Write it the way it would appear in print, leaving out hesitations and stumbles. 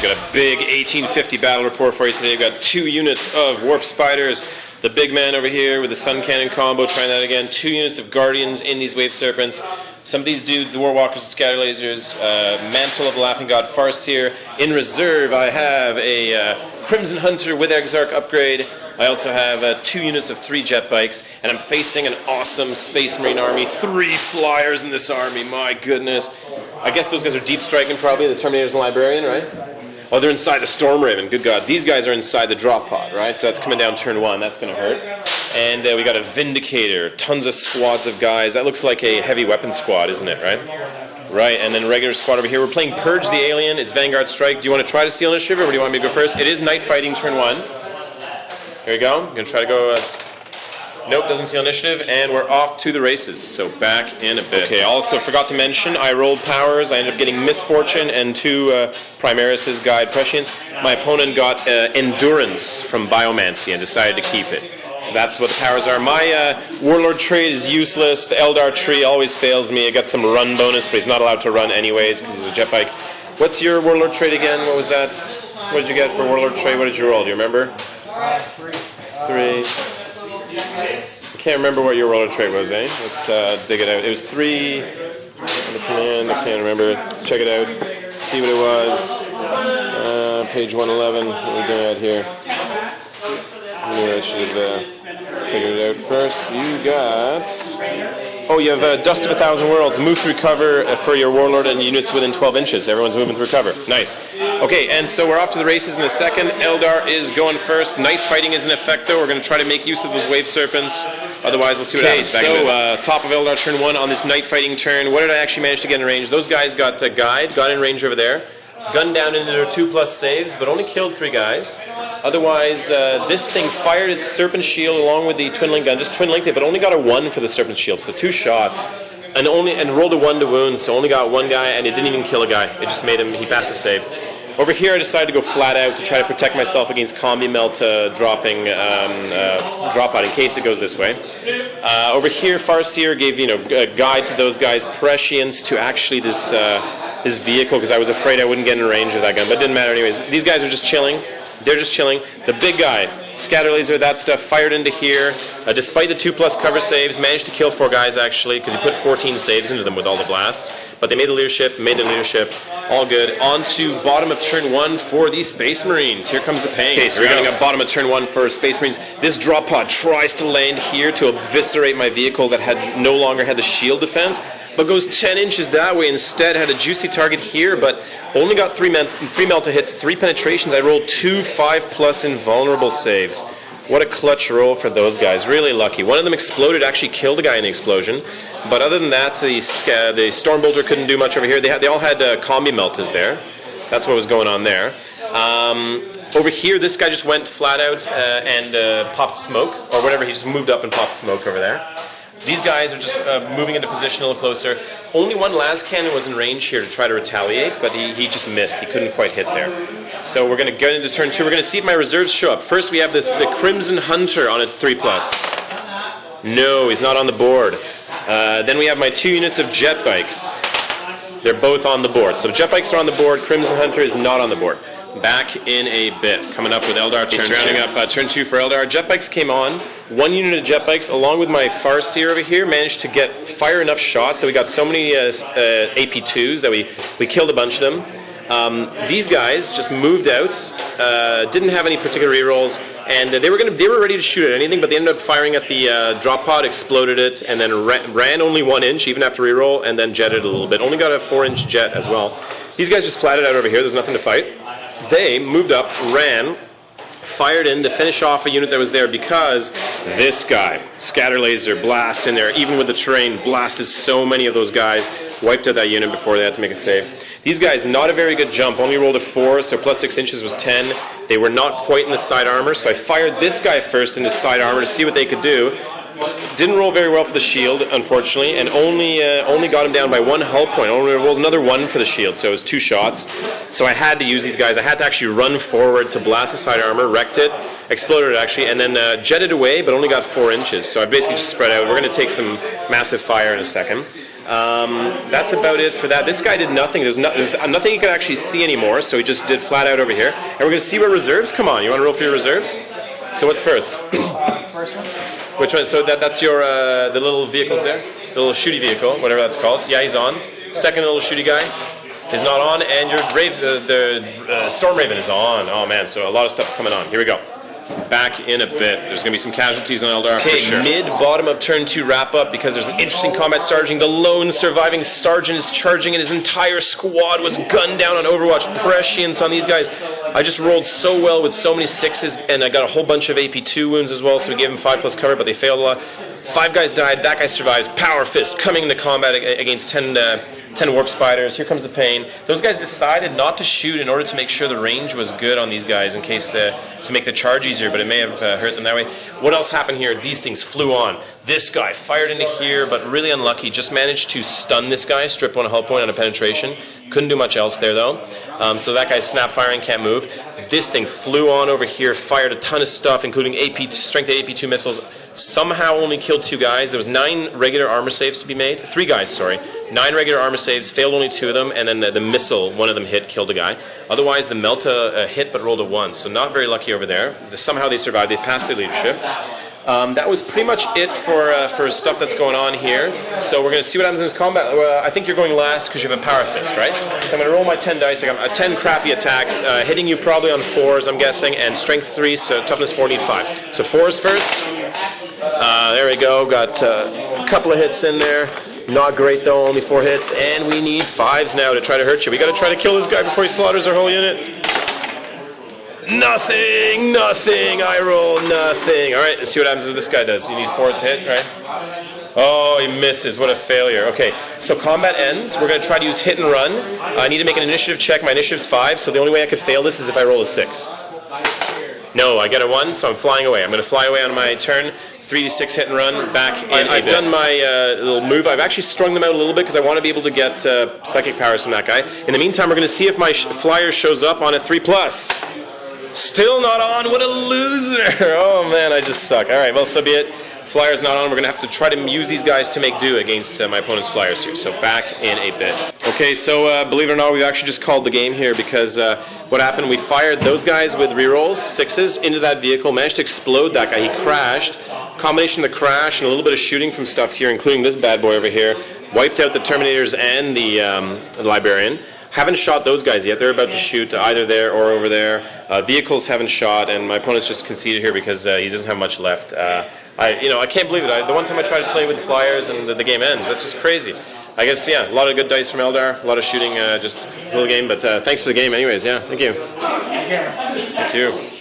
got a big 1850 battle report for you today. We've got 2 units of Warp Spiders, the big man over here with the Suncannon combo, trying that again, 2 units of Guardians in these Wave Serpents, some of these dudes, the Warwalkers and ScatterLasers, Mantle of the Laughing God, Farseer. In reserve, I have a Crimson Hunter with Exarch upgrade. I also have 2 units of 3 Jetbikes, and I'm facing an awesome Space Marine army. 3 flyers in this army, my goodness. I guess those guys are deep striking probably, the Terminators and Librarian, right? Oh, they're inside the Storm Raven, good God. These guys are inside the drop pod, right? So that's coming down turn 1, that's going to hurt. And we got a Vindicator, tons of squads of guys. That looks like a heavy weapon squad, isn't it, right? Right, and then regular squad over here. We're playing Purge the Alien, it's Vanguard Strike. Do you want to try to steal initiative, or do you want me to go first? It is Night Fighting turn 1. Here we go, I'm going to try to go... Nope, doesn't steal initiative, and we're off to the races, so back in a bit. Okay, also forgot to mention, I rolled powers, I ended up getting Misfortune and 2 Primaris' Guide Prescience. My opponent got Endurance from Biomancy and decided to keep it. So that's what the powers are. My Warlord trait is useless, the Eldar tree always fails me. I got some run bonus, but he's not allowed to run anyways because he's a Jetbike. What's your Warlord trait again? What was that? What did you get for Warlord trait? What did you roll? Do you remember? 3. I can't remember what your roller trait was, eh? Let's dig it out. It was 3 on the command. I can't remember. Let's check it out. See what it was. Page 111. What are we doing out here? Maybe I should have figured it out first. You got... Oh, you have Dust of 1,000 Worlds. Move through cover for your Warlord and units within 12 inches. Everyone's moving through cover. Nice. Okay, and so we're off to the races in a second. Eldar is going first. Night Fighting is in effect, though. We're going to try to make use of those Wave Serpents. Otherwise, we'll see what happens. So, top of Eldar turn 1 on this Night Fighting turn. What did I actually manage to get in range? Those guys got Guide, got in range over there. Gunned down into their 2+ saves, but only killed 3 guys. Otherwise, this thing fired its Serpent Shield along with the Twin Link gun. Just Twin Linked it, but only got a 1 for the Serpent Shield, so 2 shots. And rolled a 1 to wound, so only got 1 guy, and it didn't even kill a guy. It just made him, he passed a save. Over here, I decided to go flat out to try to protect myself against Combi Melt dropping drop out in case it goes this way. Over here, Farseer gave a guide to those guys, prescience to actually this vehicle, because I was afraid I wouldn't get in range of that gun, but it didn't matter anyways. These guys are just chilling. They're just chilling. The big guy, ScatterLaser, that stuff, fired into here. Despite the 2+ cover saves, managed to kill 4 guys actually, because he put 14 saves into them with all the blasts. But they made the leadership, all good. On to bottom of turn 1 for the Space Marines. Here comes the pain. Okay, so we're going to bottom of turn 1 for Space Marines. This drop pod tries to land here to eviscerate my vehicle that no longer had the shield defense, but goes 10 inches that way. Instead, had a juicy target here, but only got 3 Melta hits, 3 penetrations. I rolled 2 5+ invulnerable saves. What a clutch roll for those guys. Really lucky. One of them exploded, actually killed a guy in the explosion. But other than that, the Stormbolter couldn't do much over here. They all had Combi Meltas there. That's what was going on there. Over here, this guy just went flat out and popped smoke, or whatever. He just moved up and popped smoke over there. These guys are just moving into position a little closer. Only one las cannon was in range here to try to retaliate, but he just missed. He couldn't quite hit there. So we're going to get into turn 2. We're going to see if my reserves show up. First, we have the Crimson Hunter on a 3+. No, he's not on the board. Then we have my 2 units of Jetbikes. They're both on the board. So Jetbikes are on the board. Crimson Hunter is not on the board. Back in a bit. Coming up with Eldar turn 2. Rounding up turn 2 for Eldar. Jetbikes came on. 1 unit of Jetbikes, along with my Farseer over here, managed to fire enough shots that we got so many AP2s that we killed a bunch of them. These guys just moved out, didn't have any particular rerolls, and they were ready to shoot at anything, but they ended up firing at the drop pod, exploded it, and then ran only 1 inch even after reroll, and then jetted a little bit. Only got a 4-inch jet as well. These guys just flatted out over here. There's nothing to fight. They moved up, ran, fired in to finish off a unit that was there because this guy, ScatterLaser, blast in there, even with the terrain, blasted so many of those guys, wiped out that unit before they had to make a save. These guys, not a very good jump, only rolled a 4, so plus 6 inches was 10. They were not quite in the side armor, so I fired this guy first into side armor to see what they could do. Didn't roll very well for the shield, unfortunately, and only got him down by 1 hull point. Only rolled another 1 for the shield, so it was 2 shots. So I had to use these guys. I had to actually run forward to blast the side armor, wrecked it, exploded it actually, and then jetted away, but only got 4 inches. So I basically just spread out. We're going to take some massive fire in a second. That's about it for that. This guy did nothing. There's nothing you could actually see anymore, so he just did flat out over here. And we're going to see what reserves come on. You want to roll for your reserves? So what's first? First one. Which one? So that's your the little vehicles there? The little shooty vehicle, whatever that's called. Yeah, he's on. Second little shooty guy is not on, and your Storm Raven is on. Oh man, so a lot of stuff's coming on. Here we go. Back in a bit. There's going to be some casualties on Eldar. Okay, sure. Mid-bottom of turn 2 wrap-up because there's an interesting combat starting. The lone surviving sergeant is charging and his entire squad was gunned down on Overwatch. Prescience on these guys. I just rolled so well with so many 6s, and I got a whole bunch of AP2 wounds as well, so we gave him 5+ cover, but they failed a lot. 5 guys died, that guy survives. Power Fist coming into combat against 10 Warp Spiders. Here comes the pain. Those guys decided not to shoot in order to make sure the range was good on these guys in case to make the charge easier, but it may have hurt them that way. What else happened here? These things flew on. This guy fired into here, but really unlucky. Just managed to stun this guy, strip 1 hull point on a penetration. Couldn't do much else there though. So that guy's snap firing, can't move. This thing flew on over here, fired a ton of stuff, including strength AP2 missiles. Somehow only killed 2 guys. There was 9 regular armor saves to be made. 3 guys, sorry. 9 regular armor saves, failed only 2 of them, and then the missile, one of them hit, killed a guy. Otherwise, the Melta hit but rolled a 1, so not very lucky over there. Somehow they survived. They passed their leadership. That was pretty much it for stuff that's going on here. So we're going to see what happens in this combat. I think you're going last because you have a Power Fist, right? So I'm going to roll my 10 dice. I got 10 crappy attacks, hitting you probably on 4s, I'm guessing, and strength 3, so toughness 4, need 5s. So 4s first. There we go. Got a couple of hits in there. Not great though, only 4 hits, and we need 5s now to try to hurt you. We got to try to kill this guy before he slaughters our whole unit. Nothing. I roll nothing. All right, let's see what happens if this guy does. You need 4s to hit, right? Oh, he misses. What a failure. Okay, so combat ends. We're going to try to use hit and run. I need to make an initiative check. My initiative's 5, so the only way I could fail this is if I roll a 6. No, I get a 1, so I'm flying away. I'm going to fly away on my turn. 3d6 hit and run, back in. I've done my little move. I've actually strung them out a little bit because I want to be able to get psychic powers from that guy. In the meantime, we're going to see if my flyer shows up on a 3+. Still not on. What a loser. Oh, man, I just suck. All right, well, so be it. Flyer's not on. We're going to have to try to use these guys to make do against my opponent's flyers here. So back in a bit. Okay, so believe it or not, we've actually just called the game here because what happened, we fired those guys with rerolls, 6s, into that vehicle, managed to explode that guy. He crashed. Combination of the crash and a little bit of shooting from stuff here, including this bad boy over here, wiped out the Terminators and the Librarian. Haven't shot those guys yet. They're about to shoot either there or over there. Vehicles haven't shot, and my opponent's just conceded here because he doesn't have much left. I can't believe it. The one time I tried to play with flyers and the game ends. That's just crazy. I guess, yeah, a lot of good dice from Eldar, a lot of shooting, just a little game, but thanks for the game anyways, yeah, thank you. Thank you.